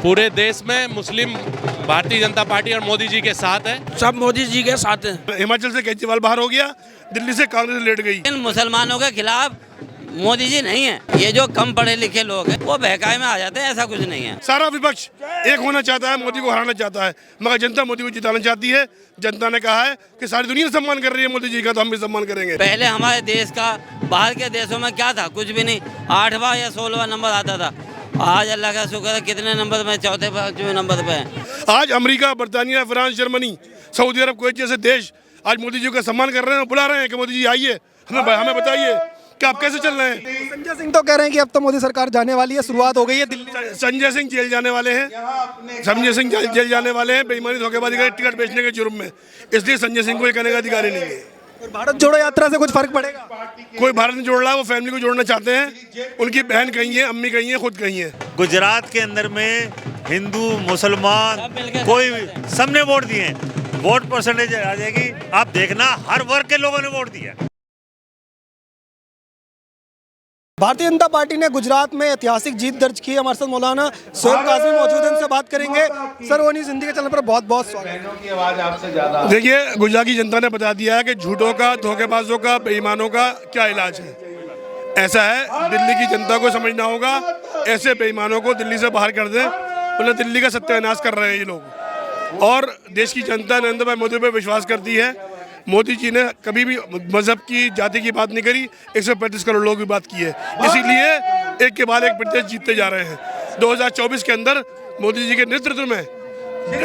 पूरे देश में मुस्लिम भारतीय जनता पार्टी और मोदी जी के साथ है। सब मोदी जी के साथ हैं। हिमाचल से केजरीवाल बाहर हो गया, दिल्ली से कांग्रेस लेट गई। इन मुसलमानों के खिलाफ मोदी जी नहीं है। ये जो कम पढ़े लिखे लोग हैं वो बहकावे में आ जाते हैं, ऐसा कुछ नहीं है। सारा विपक्ष एक होना चाहता है, मोदी को हराना चाहता है, मगर जनता मोदी को जिताना चाहती है। जनता ने कहा है कि सारी दुनिया सम्मान कर रही है मोदी जी का, तो हम भी सम्मान करेंगे। पहले हमारे देश का बाहर के देशों में क्या था, कुछ भी नहीं। 8वां या 16वां नंबर आता था। आज अल्लाह का शुक्र है कितने नंबर में, चौथे 5वें नंबर पे है। आज अमेरिका, बर्तानिया, फ्रांस, जर्मनी, सऊदी अरब, कुवैत जैसे देश आज मोदी जी का सम्मान कर रहे हैं, बुला रहे हैं कि मोदी जी आइए, हमें बताइए कि आप कैसे चल रहे हैं। संजय सिंह तो कह रहे हैं कि अब तो मोदी सरकार जाने वाली है, शुरुआत हो गई है। दिल्ली संजय सिंह जेल जाने वाले हैं, संजय सिंह जेल जाने वाले हैं बेईमानी धोखेबाजी का टिकट बेचने के जुर्म में। इसलिए संजय सिंह को ये कहने का अधिकार ही नहीं है। और भारत जोड़ो यात्रा से कुछ फर्क पड़ेगा? कोई भारत नहीं जोड़ रहा, वो फैमिली को जोड़ना चाहते हैं। उनकी बहन कही है, अम्मी कही है, खुद कही है। गुजरात के अंदर में हिंदू मुसलमान कोई सबने वोट दिए हैं। वोट परसेंटेज आ जाएगी, आप देखना हर वर्ग के लोगों ने वोट दिया। भारतीय जनता पार्टी ने गुजरात में ऐतिहासिक जीत दर्ज की। हमारे साथ मौलाना सोहेब काज़मी मौजूद हैं, इनसे बात करेंगे। सर, वो नहीं जिंदगी के चैनल पर बहुत बहुत स्वागत। देखिए, गुजरात की जनता ने बता दिया है कि झूठों का, धोखेबाजों का, बेईमानों का क्या इलाज है। ऐसा है, दिल्ली की जनता को समझना होगा, ऐसे बेईमानों को दिल्ली से बाहर कर दें, मतलब दिल्ली का सत्यानाश कर रहे हैं ये लोग। और देश की जनता नरेंद्र भाई मोदी पर विश्वास करती है। मोदी जी ने कभी भी मजहब की, जाति की बात नहीं करी, 135 करोड़ लोग की बात की है। इसीलिए एक के बाद एक प्रदेश जीतते जा रहे हैं। 2024 के अंदर मोदी जी के नेतृत्व में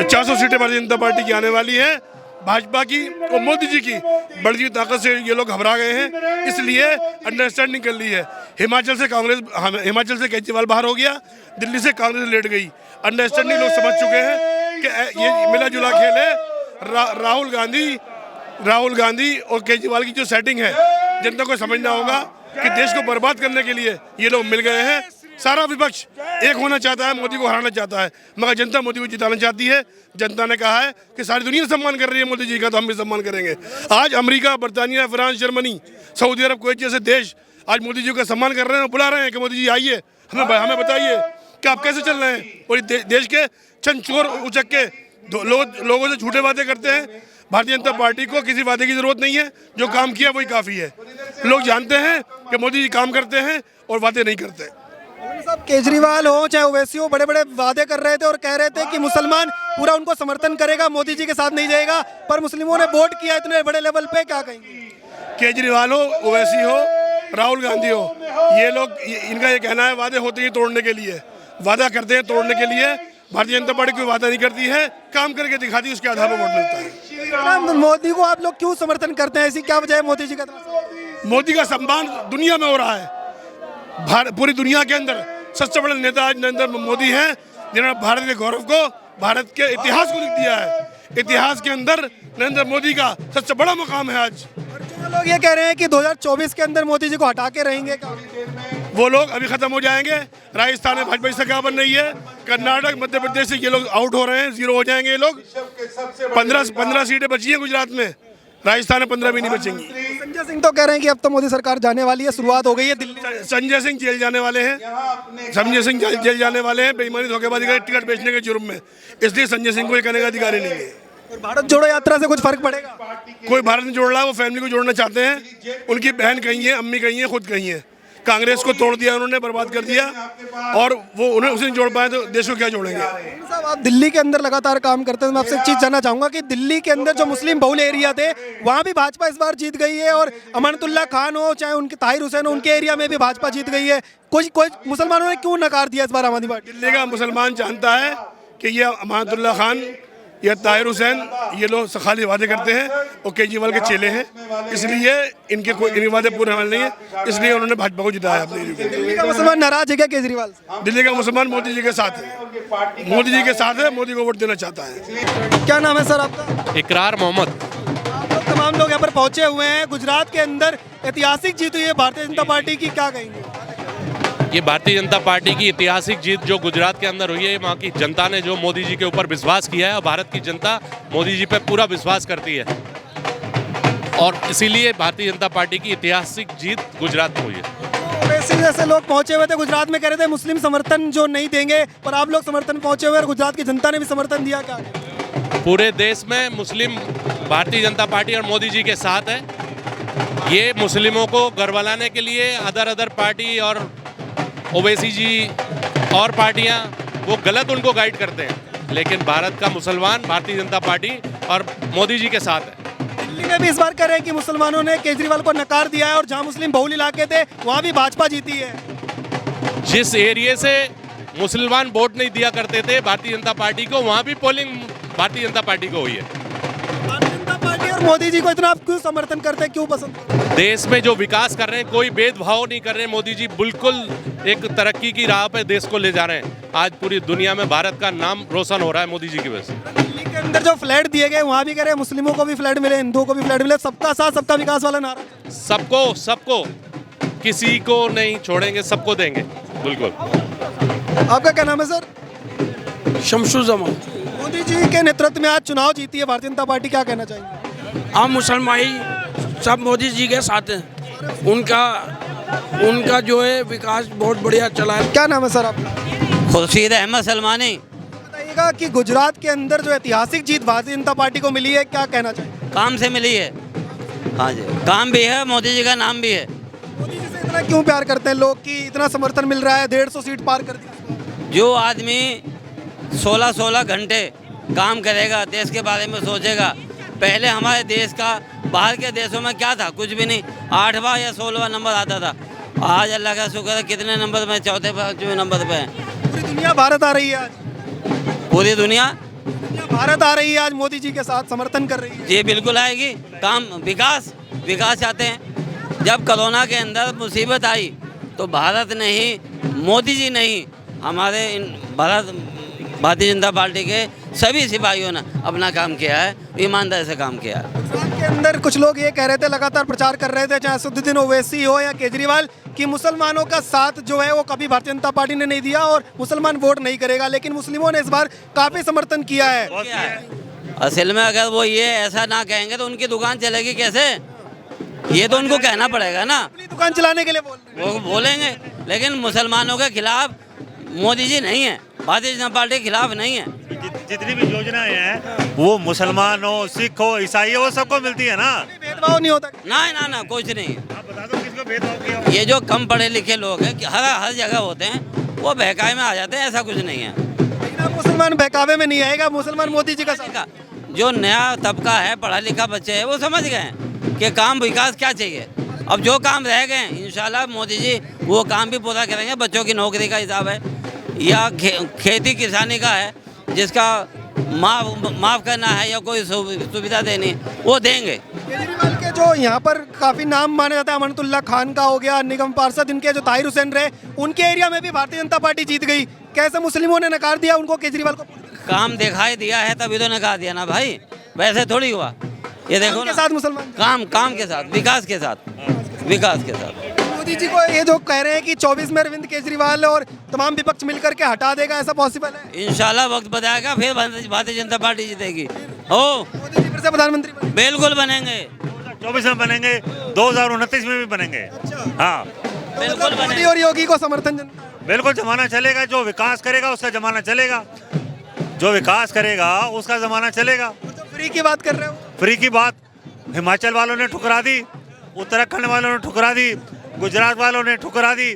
400 सीटें भारतीय जनता पार्टी की आने वाली है। भाजपा की और मोदी जी की बढ़ती ताकत से ये लोग घबरा गए हैं, इसलिए अंडरस्टैंडिंग कर ली है। हिमाचल से केजरीवाल बाहर हो गया, दिल्ली से कांग्रेस लेट गई। अंडरस्टैंडिंग लोग समझ चुके हैं कि ये मिला जुला खेल है। राहुल गांधी और केजरीवाल की जो सेटिंग है, जनता को समझना होगा कि देश को बर्बाद करने के लिए ये लोग मिल गए हैं। सारा विपक्ष एक होना चाहता है, मोदी को हराना चाहता है, मगर जनता मोदी को जिताना चाहती है। जनता ने कहा है कि सारी दुनिया सम्मान कर रही है मोदी जी का, तो हम भी सम्मान करेंगे। आज अमेरिका, बर्तानिया, फ्रांस, जर्मनी, सऊदी अरब, कुवैत जैसे देश आज मोदी जी का सम्मान कर रहे हैं, बुला रहे हैं कि मोदी जी आइए, हमें बताइए कि आप कैसे चल रहे हैं। और देश के चंद चोर उचक्के लोगों से झूठे वादे करते हैं। भारतीय जनता पार्टी को किसी वादे की जरूरत नहीं है, जो काम किया वही काफ़ी है। लोग जानते हैं कि मोदी जी काम करते हैं और वादे नहीं करते। साहब, केजरीवाल हो चाहे ओवैसी हो, बड़े बड़े वादे कर रहे थे और कह रहे थे कि मुसलमान पूरा उनको समर्थन करेगा, मोदी जी के साथ नहीं जाएगा, पर मुस्लिमों ने वोट किया इतने बड़े लेवल पे। क्या कहेंगे? केजरीवाल हो, ओवैसी हो, राहुल गांधी हो, ये लोग, इनका ये कहना है वादे होते ही तोड़ने के लिए, वादा करते हैं तोड़ने के लिए। भारतीय जनता पार्टी कोई वादा नहीं करती है, काम करके दिखाती है, उसके आधार पर वोट मिलता है। मोदी को आप लोग क्यों समर्थन करते हैं? ऐसी क्या वजह है मोदी जी का? मोदी का सम्मान दुनिया में हो रहा है। पूरी दुनिया के अंदर सबसे बड़े नेता आज नरेंद्र मोदी हैं, जिन्होंने भारत के गौरव को, भारत के इतिहास को लिख दिया है। इतिहास के अंदर नरेंद्र मोदी का सबसे बड़ा मुकाम है आज। लोग ये कह रहे हैं कि 2024 के अंदर मोदी जी को हटा के रहेंगे। वो लोग अभी खत्म हो जाएंगे। राजस्थान में भाजपा की सरकार बन रही है, कर्नाटक, मध्य प्रदेश से ये लोग आउट हो रहे हैं, जीरो हो जाएंगे ये लोग। 15 सीटें बची हैं गुजरात में, राजस्थान में 15 भी नहीं बचेंगी। संजय सिंह तो कह रहे हैं कि अब तो मोदी सरकार जाने वाली है, शुरुआत हो गई है। दिल्ली संजय सिंह जेल जाने वाले हैं, संजय सिंह जेल जाने वाले हैं बेईमानी धोखेबाजी का टिकट बेचने के जुर्म में। इसलिए संजय सिंह को ये कहने का अधिकार ही नहीं है। और भारत जोड़ो यात्रा से कुछ फर्क पड़ेगा? कोई भारत नहीं जोड़ रहा, वो फैमिली को जोड़ना चाहते हैं। उनकी बहन कही है, अम्मी कही है, खुद कही है। कांग्रेस को तोड़ दिया उन्होंने, बर्बाद कर दिया, और वो उन्हें उसे नहीं जोड़ पाए तो देश को क्या जोड़ेंगे। साहब, आप दिल्ली के अंदर लगातार काम करते हैं, मैं आपसे एक चीज़ जानना चाहूँगा कि दिल्ली के अंदर जो मुस्लिम बहुल एरिया थे, वहाँ भी भाजपा इस बार जीत गई है, और अमानतुल्लाह खान हो चाहे उनके ताहिर हुसैन हो, उनके एरिया में भी भाजपा जीत गई है। कोई मुसलमानों ने क्यों नकार दिया इस बार आम आदमी पार्टी? दिल्ली का मुसलमान जानता है कि ये अमानतुल्लाह खान या ताहिर हुसैन, ये लोग खाली वादे करते हैं और केजरीवाल के चेले हैं, इसलिए इनके वादे पूरे होने नहीं है, इसलिए उन्होंने भाजपा को जिताया अपने। दिल्ली का मुसलमान नाराज है क्या केजरीवाल से? दिल्ली का मुसलमान मोदी जी के साथ है, मोदी जी के साथ है, मोदी को वोट देना चाहता है। क्या नाम है सर आपका? इकरार मोहम्मद। आप लोग तमाम लोग यहाँ पर पहुँचे हुए हैं। गुजरात के अंदर ऐतिहासिक जीत हुई है भारतीय जनता पार्टी की, क्या कहेंगे? ये भारतीय जनता पार्टी की ऐतिहासिक जीत जो गुजरात के अंदर हुई है, वहाँ की जनता ने जो मोदी जी के ऊपर विश्वास किया है, और भारत की जनता मोदी जी पे पूरा विश्वास करती है, और इसीलिए भारतीय जनता पार्टी की ऐतिहासिक जीत गुजरात में हुई है। वैसे जैसे लोग पहुंचे हुए थे गुजरात में, कह रहे थे मुस्लिम समर्थन जो नहीं देंगे, पर आप लोग समर्थन पहुंचे हुए और गुजरात की जनता ने भी समर्थन दिया क्या? पूरे देश में मुस्लिम भारतीय जनता पार्टी और मोदी जी के साथ है। ये मुस्लिमों को गरबलाने के लिए अदर पार्टी और ओवैसी जी और पार्टियां वो गलत उनको गाइड करते हैं, लेकिन भारत का मुसलमान भारतीय जनता पार्टी और मोदी जी के साथ है। दिल्ली में भी इस बार कह रहे हैं कि मुसलमानों ने केजरीवाल को नकार दिया है और जहां मुस्लिम बहुल इलाके थे वहां भी भाजपा जीती है। जिस एरिया से मुसलमान वोट नहीं दिया करते थे भारतीय जनता पार्टी को, वहां भी पोलिंग भारतीय जनता पार्टी को हुई है। भारतीय जनता पार्टी और मोदी जी को इतना आप क्यों समर्थन करते हैं, क्यों पसंद करते हैं? देश में जो विकास कर रहे हैं, कोई भेदभाव नहीं कर रहे हैं। मोदी जी बिल्कुल एक तरक्की की राह पे देश को ले जा रहे हैं। आज पूरी दुनिया में भारत का नाम रोशन हो रहा है मोदी जी की वजह से। दिल्ली के अंदर जो फ्लैट दिए गए वहां भी कह रहे हैं मुस्लिमों को भी फ्लैट मिले, हिंदुओं को भी फ्लैट मिले, सबका साथ सबका विकास वाला नारा। सबको किसी को नहीं छोड़ेंगे, सबको देंगे बिल्कुल। आपका क्या नाम है सर? शमसुज़्ज़मान। मोदी जी के नेतृत्व में आज चुनाव जीती है भारतीय जनता पार्टी, क्या कहना चाहेंगे? हम मुसलमान सब मोदी जी के साथ हैं। उनका जो है विकास बहुत बढ़िया चला है। क्या नाम है सर आपका? खुर्शीद अहमद सलमानी। बताइएगा कि गुजरात के अंदर जो ऐतिहासिक जीत भारतीय जनता पार्टी को मिली है, क्या कहना चाहिए? काम से मिली है। हाँ जी, काम भी है, मोदी जी का नाम भी है। मोदी जी से इतना क्यों प्यार करते हैं लोग कि इतना समर्थन मिल रहा है, 150 सीट पार कर दी? जो आदमी 16-16 घंटे काम करेगा, देश के बारे में सोचेगा। पहले हमारे देश का बाहर के देशों में क्या था, कुछ भी नहीं, 8वां या 16वां नंबर आता था। आज अल्लाह का शुक्र है कितने नंबर में, 4-5वें नंबर पे हैं। पूरी दुनिया भारत आ रही है आज, पूरी दुनिया भारत आ रही है आज, मोदी जी के साथ समर्थन कर रही है। ये बिल्कुल आएगी। काम विकास चाहते हैं। जब कोरोना के अंदर मुसीबत आई तो भारत नहीं, मोदी जी नहीं, हमारे भारतीय जनता पार्टी के सभी सिपाहियों ने अपना काम किया है, ईमानदारी से काम किया है। गुजरात के अंदर कुछ लोग ये कह रहे थे, लगातार प्रचार कर रहे थे, चाहे असदुद्दीन ओवैसी हो या केजरीवाल, कि मुसलमानों का साथ जो है वो कभी भारतीय जनता पार्टी ने नहीं दिया और मुसलमान वोट नहीं करेगा, लेकिन मुस्लिमों ने इस बार काफी समर्थन किया है। क्या है? असल में अगर वो ये ऐसा ना कहेंगे तो उनकी दुकान चलेगी कैसे? ये तो उनको कहना पड़ेगा ना। अपनी दुकान चलाने के लिए बोल रहे हैं। वो बोलेंगे, लेकिन मुसलमानों के खिलाफ मोदी जी नहीं है, भारतीय जनता पार्टी के खिलाफ नहीं है। जितनी भी योजनाएं हैं वो मुसलमान हो, सिख हो, ईसाई हो, वो सबको मिलती है ना। भेदभाव नहीं होता। ना कुछ नहीं। आप बता दो किसको भेदभाव किया? ये जो कम पढ़े लिखे लोग हैं कि हर जगह होते हैं, वो बहकावे में आ जाते हैं, ऐसा कुछ नहीं है। लेकिन अब मुसलमान बहकावे में नहीं आएगा, मुसलमान मोदी जी का साथ। जो नया तबका है, पढ़ा लिखा बच्चे हैं, वो समझ गए हैं कि काम विकास क्या चाहिए। अब जो काम रह गए हैं इंशाल्लाह मोदी जी वो काम भी पूरा करेंगे। बच्चों की नौकरी का हिसाब है या खेती किसानी का है, जिसका माफ़ करना है या कोई सुविधा देनी, वो देंगे। केजरीवाल के जो यहाँ पर काफी नाम माने जाते हैं, अमानतुल्लाह खान का हो गया, निगम पार्षद, इनके जो ताहिर हुसैन रहे, उनके एरिया में भी भारतीय जनता पार्टी जीत गई। कैसे मुस्लिमों ने नकार दिया उनको, केजरीवाल को? काम दिखाई दिया है तभी तो नकार दिया ना भाई, वैसे थोड़ी हुआ। ये देखो के ना, साथ मुसलमान काम के साथ, विकास के साथ। मोदी जी को ये जो कह रहे हैं कि 24 में अरविंद केजरीवाल और तमाम विपक्ष मिलकर के हटा देगा, ऐसा पॉसिबल है? इंशाल्लाह वक्त बताएगा, फिर भारतीय जनता पार्टी जीतेगी। हो, मोदी जी फिर से प्रधानमंत्री बने? बिल्कुल बनेंगे। 2024 में बनेंगे, 2029 में भी बनेंगे। हाँ बिल्कुल मोदी बनेंगे। और योगी को समर्थन जनता। बिल्कुल जमाना चलेगा। जो विकास करेगा उसका जमाना चलेगा, जो विकास करेगा उसका जमाना चलेगा। तो फ्री की बात कर रहे हो? फ्री की बात हिमाचल वालों ने ठुकरा दी, उत्तराखंड वालों ने ठुकरा दी, गुजरात वालों ने ठुकरा दी।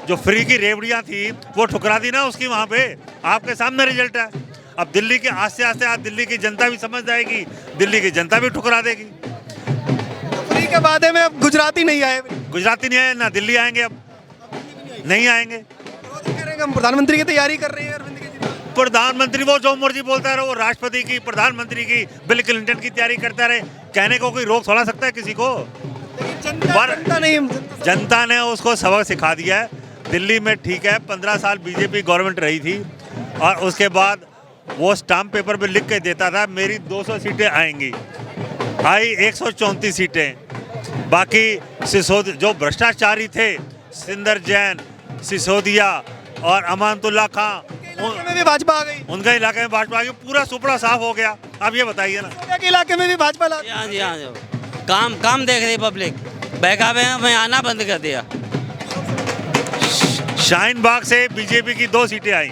जो फ्री की रेवड़ियाँ थी वो ठुकरा दी ना उसकी, वहाँ पे आपके सामने रिजल्ट है। अब दिल्ली के आस्ते आस्ते आज दिल्ली की जनता भी समझ जाएगी, दिल्ली की जनता भी ठुकरा देगी। फ्री के वादे में अब गुजराती नहीं आए, गुजराती नहीं आए ना दिल्ली आएंगे, अब नहीं आएंगे। तो कह रहे हैं हम प्रधानमंत्री की तैयारी कर रहे हैं अरविंद केजरीवाल। प्रधानमंत्री वो जो मर्जी बोलता रहे, वो राष्ट्रपति की, प्रधानमंत्री की, बिल क्लिंटन की तैयारी करता रहे, कहने को कोई रोक थोड़ा सकता है किसी को। जनता नहीं, जनता ने उसको सबक सिखा दिया है। दिल्ली में ठीक है 15 साल बीजेपी गवर्नमेंट रही थी और उसके बाद वो स्टाम्प पेपर पे लिख के देता था मेरी 200 सीटें आएंगी, आई 134 सीटें। बाकी जो भ्रष्टाचारी थे, सिंदर जैन, सिसोदिया और अमानतुल्लाह खान, में भी भाजपा आ गई। उनके इलाके में भाजपा आ गई, पूरा सुपड़ा साफ हो गया। अब ये बताइए ना, सोनिया के इलाके में भी भाजपा ला दी। हाँ जी, काम देख रही पब्लिक, बहकावे में आना बंद कर दिया। शाहीन बाग से बीजेपी की 2 सीटें आई,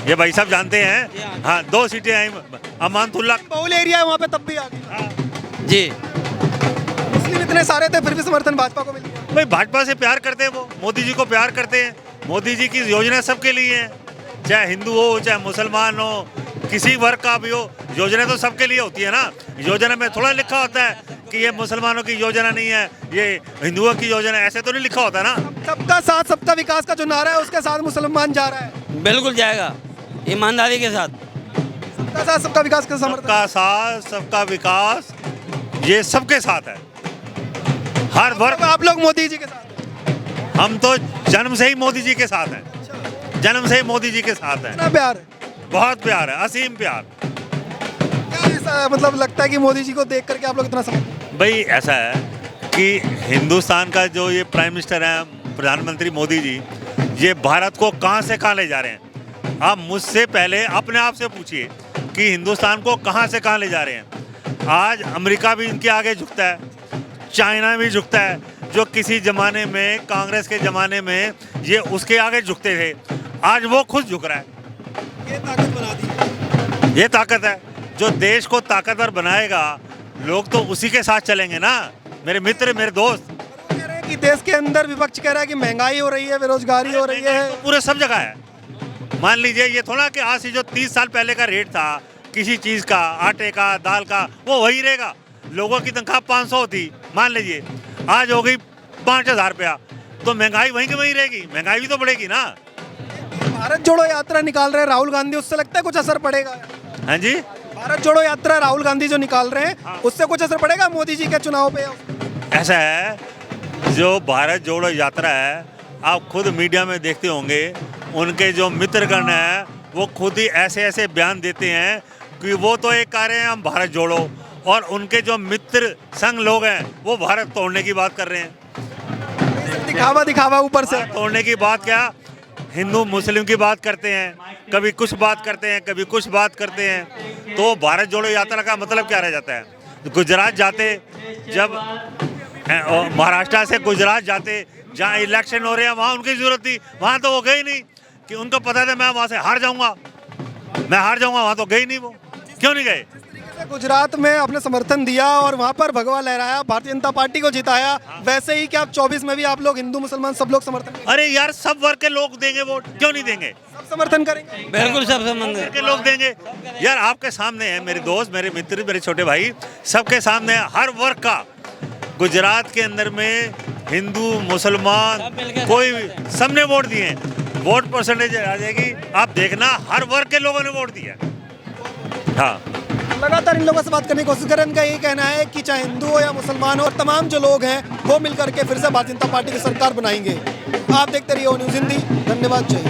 ये भाई साहब जानते हैं। हाँ 2 सीटें आई। अमानतुल्लाह बहुल एरिया है वहाँ पे तब भी आ गई। जी मुस्लिम इतने सारे थे फिर भी समर्थन भाजपा को मिल गया। भाई भाजपा से प्यार करते हैं, वो मोदी जी को प्यार करते हैं। मोदी जी की योजना सबके लिए है, चाहे हिंदू हो चाहे मुसलमान हो, किसी वर्ग का भी हो, योजना तो सबके लिए होती है ना। योजना में थोड़ा लिखा होता है कि ये मुसलमानों की योजना नहीं है, ये हिंदुओं की योजना है, ऐसे तो नहीं लिखा होता ना। सबका साथ सबका विकास का जो नारा है उसके साथ मुसलमान जा रहा है। बिल्कुल जाएगा, ईमानदारी के साथ। सबका साथ सबका विकास का समर्थन। सबका साथ सबका विकास, ये सबके साथ है, हर वर्ग। आप लोग मोदी जी के साथ? हम तो जन्म से ही मोदी जी के साथ हैं, जन्म से ही मोदी जी के साथ हैं। इतना प्यार है? बहुत प्यार है, असीम प्यार। क्या ऐसा मतलब लगता है कि मोदी जी को देख करके आप लोग इतना समझते? भाई ऐसा है कि हिंदुस्तान का जो ये प्राइम मिनिस्टर हैं, प्रधानमंत्री मोदी जी, ये भारत को कहाँ से कहाँ ले जा रहे हैं। आप मुझसे पहले अपने आप से पूछिए कि हिंदुस्तान को कहाँ से कहाँ ले जा रहे हैं। आज अमेरिका भी इनके आगे झुकता है, चाइना भी झुकता है, जो किसी ज़माने में कांग्रेस के ज़माने में ये उसके आगे झुकते थे, आज वो खुद झुक रहा है। ये ताकत बना दी। ये ताकत है, जो देश को ताकतवर बनाएगा, लोग तो उसी के साथ चलेंगे ना। मेरे मित्र, मेरे दोस्त कह रहे हैं कि देश के अंदर विपक्ष कह रहा है कि महंगाई हो रही है, बेरोजगारी हो रही है। तो पूरे सब जगह है। मान लीजिए ये थोड़ा कि आज से जो 30 साल पहले का रेट था किसी चीज़ का, आटे का, दाल का, वो वही रहेगा। लोगों की तनख्वाह 500 होती, मान लीजिए आज हो गई 5000 रुपया, तो महंगाई वहीं की वहीं रहेगी, महंगाई भी तो बढ़ेगी ना। भारत जोड़ो यात्रा निकाल रहे हैं राहुल गांधी, उससे लगता है कुछ असर पड़ेगा? हाँ जी, भारत जोड़ो यात्रा राहुल गांधी जो निकाल रहे हैं उससे कुछ असर पड़ेगा मोदी जी के चुनाव पे? ऐसा है, जो भारत जोड़ो यात्रा है, आप खुद मीडिया में देखते होंगे, उनके जो मित्रगण हैं वो खुद ही ऐसे ऐसे बयान देते हैं कि वो तो एक कह रहे हैं हम भारत जोड़ो, और उनके जो मित्र संघ लोग हैं वो भारत तोड़ने की बात कर रहे हैं। दिखावा दिखावा ऊपर से। तोड़ने की बात क्या, हिंदू मुस्लिम की बात करते हैं, कभी कुछ बात करते हैं, कभी कुछ बात करते हैं। तो भारत जोड़ो यात्रा का मतलब क्या रह जाता है। गुजरात जाते, जब महाराष्ट्र से गुजरात जाते, जहाँ इलेक्शन हो रहे हैं वहाँ उनकी जरूरत थी, वहाँ तो वो गई नहीं, कि उनको पता था मैं वहाँ से हार जाऊँगा, मैं हार जाऊँगा, वहाँ तो गई नहीं। वो क्यों नहीं गए? गुजरात में आपने समर्थन दिया और वहाँ पर भगवा लहराया, भारतीय जनता पार्टी को जिताया, वैसे ही क्या आप 24 में भी आप लोग हिंदू मुसलमान सब लोग समर्थन करेंगे? अरे यार, सब वर्ग के लोग देंगे वोट, क्यों नहीं देंगे? सब समर्थन करेंगे? बिल्कुल सब समझ के लोग देंगे यार। आपके सामने है मेरे दोस्त, मेरे मित्र, मेरे छोटे भाई, सबके सामने है, हर वर्ग का। गुजरात के अंदर में हिंदू मुसलमान कोई भी, सबने वोट दिए हैं। वोट परसेंटेज आ जाएगी, आप देखना, हर वर्ग के लोगों ने वोट दिया। हाँ, लगातार इन लोगों से बात करने की कोशिश करें। इनका यही कहना है कि चाहे हिंदू हो या मुसलमान हो, तमाम जो लोग हैं वो मिलकर के फिर से भारतीय जनता पार्टी की सरकार बनाएंगे। आप देखते रहिए न्यूज़ हिंदी। धन्यवाद। जय।